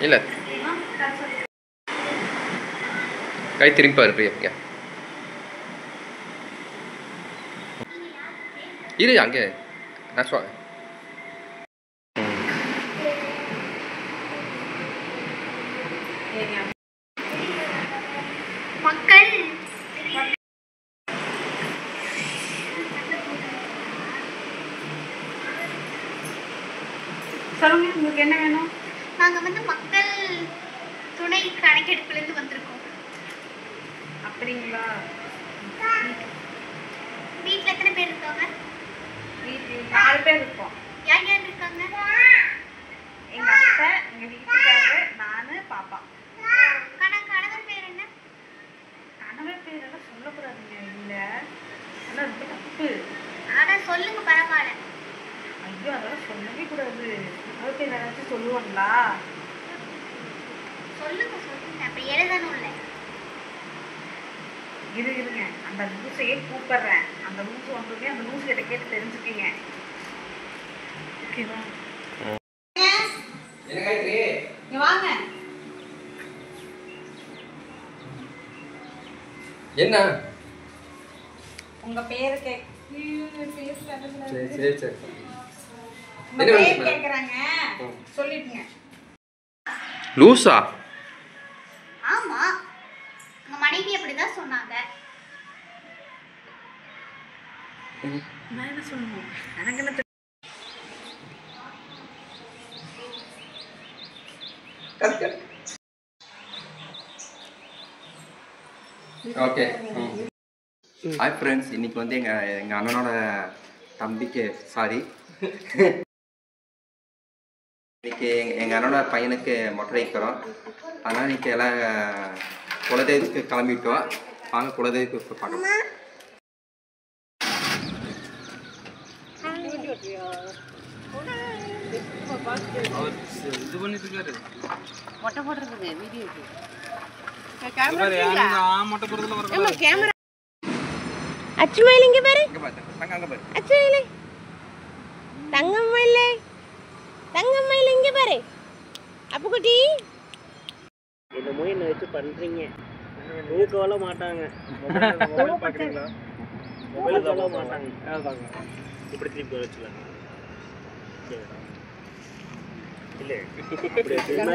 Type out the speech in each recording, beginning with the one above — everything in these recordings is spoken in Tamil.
இல்ல கை திரும்பி பாரு பிரியா. இரு அங்கே நான் சொல்றேன். மக்கள் சொல்லுங்க, உங்களுக்கு என்ன வேணும்? நாங்க வந்து மக்கள் துணை கணக்கெடுப்புல இருந்து வந்திருக்கோம். அப்படிங்களா? வீட்ல எத்தனை பேர் இருக்காங்க? வீட்டில் 4 பேர் இருக்கோம். யார் யார் இருக்காங்க? எங்க அத்தை, எங்க வீட்டுக்காரரு, நானு, பாப்பா. கணவர் பேர் என்ன? கணவர் பேரெல்லாம் சொல்லக்கூடாதுங்க. இல்ல அதெல்லாம் ரொம்ப தப்பு. ஆனா சொல்லுங்க பரவாயில்ல. ஐயோ அதெல்லாம் சொல்லவே கூடாது. கணவர் பேர் ஏதாச்சும் சொல்லுவாங்களா? சொல்லுங்க சொல்லுங்க. அப்ப எழுதணும்ல. இருங்க, அந்த லூசையே கூப்பிடுறேன். அந்த லூசு வந்தோடனே அந்த லூசு கிட்ட கேட்டு தெரிஞ்சுக்கிங்க. ஓகேவா? இங்க வாங்க. என்ன உங்க பேரு சரி கேக்குறாங்க. சொல்லிட்டுங்க. லூசா? ஆமா, உங்க மனைவி அப்படிதான் சொன்னாங்க. நான் என்ன சொல்லணும்? எனக்கு என்ன ஓகே. ஹாய் ஃப்ரெண்ட்ஸ், இன்னைக்கு வந்து எங்கள் அண்ணனோட தம்பிக்கு சாரி இன்னைக்கு எங்கள் அண்ணனோட பையனுக்கு மொட்டை வைக்கிறோம். அதனால் இன்னைக்கு எல்லாம் குலதெய்வத்துக்கு கிளம்பிட்டோம். வாங்க குலதெய்வத்துக்கு பார்க்கலாம். இது பண்ணிட்டு இருக்காரு மொட்டை போடுறதுக்கு வீடியோக்கு. கேமரா அச்சுமயில இங்க பாரு. இங்க பாரு அங்க பாரு. அச்சுமயில தங்கமயில இங்க பாரு. அப்புக்குட்டி என்னமோ என்ன வச்சு பண்றீங்க. தூக்கவல மாட்டாங்க. மொபைல் பாக்குறீங்களா? மொபைல் தூக்க மாட்டாங்க. அதாங்க. இப்படி திருப்பி வச்சுலாம். இல்ல. இப்படி திரும்ப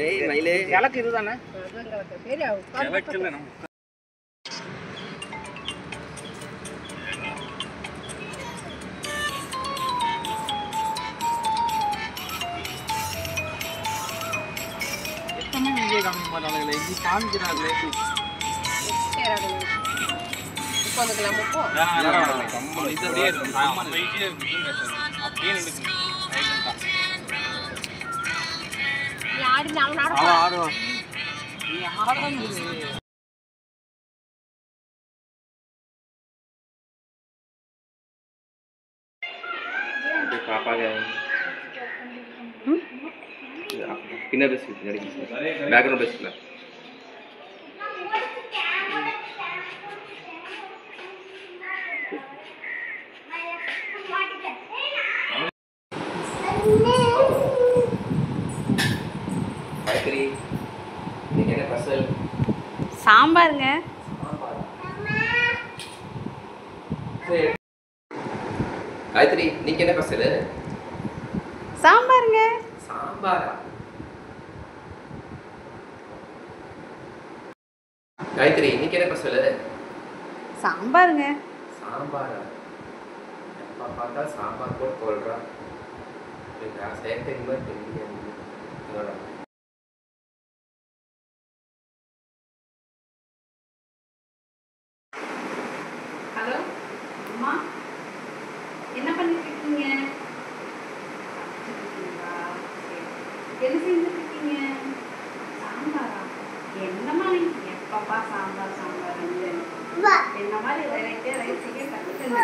ஏய் மயிலே, எனக்கு இதுதானே. சரி எனக்கு இல்ல நம்ம. எத்தனை வீடியோ காமிக்க மாட்டாங்களே, இது காமிக்கிறாங்களே. இப்போ வந்துக்கலாம். இப்போ இது அப்படியே இருக்கும். ஆமா வெயிட்டே இருக்கு. அப்படியே நிக்குது. ஆடுவான். நீ ஆடாது. பாப்பாங்க பின்ன பேசு, பேக்ரவுண்ட் பேசல. சாம்பாருங்க. காயத்ரி, நீங்க என்ன பசல? சாம்பாருங்க. சாம்பாரா? காயத்ரி, நீங்க என்ன பசல? சாம்பாருங்க. சாம்பாரா? எப்ப பார்த்தா சாம்பார் போட்டு போடுறா. சேர்த்து தெரியும். ஹலோ அம்மா, என்ன பண்ணிட்டு இருக்கீங்க? என்ன செஞ்சுட்டு இருக்கீங்க? சாம்பாரா? என்னம்மா நீ எப்பப்பா சாம்பார் சாம்பார் என்ன மாதிரி வெரைட்டியா ரைஸ் செய்ய கற்றுக்கங்க.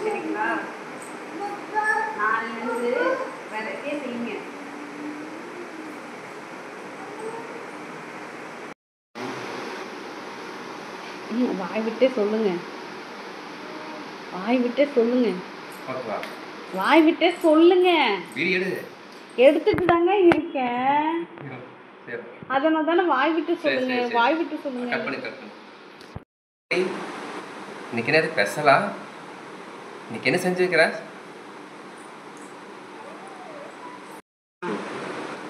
சரிங்களா? நாளிலிருந்து வெரைட்டியா செய்யுங்க. வாய் விட்டே சொல்லுங்க. வாய் விட்டே சொல்லுங்க. ஓகேவா? வாய் விட்டே சொல்லுங்க. வீடியோ எடு. எடுத்துட்டு தாங்க இருக்கேன். சரி அதனால தானே வாய் விட்டு சரி, சொல்லுங்க, சரி, சரி. வாய் விட்டு சொல்லுங்க. கட் பண்ணு இன்னைக்கு என்ன ஸ்பெஷலா? இன்னைக்கு என்ன செஞ்சு வைக்கிற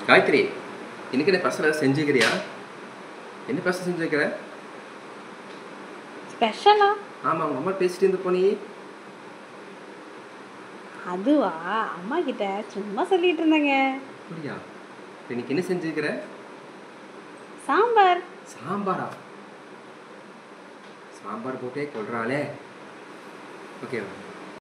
காயத்ரி? இன்னைக்கு என்ன ஸ்பெஷலாக செஞ்சுக்கிறியா? என்ன ஸ்பெஷல் செஞ்சு வைக்கிற? ஸ்பெஷலா? ஆமாம் உங்கள் அம்மா பேசிட்டு இருந்து போனி. அதுவா, அம்மா கிட்ட சும்மா சொல்லிட்டு இருந்தேங்க. அப்படியா? இன்னைக்கு என்ன செஞ்சுக்கிற? சாம்பார். சாம்பாரா? சாம்பார் போட்டே கொள்றாளே. ஓகே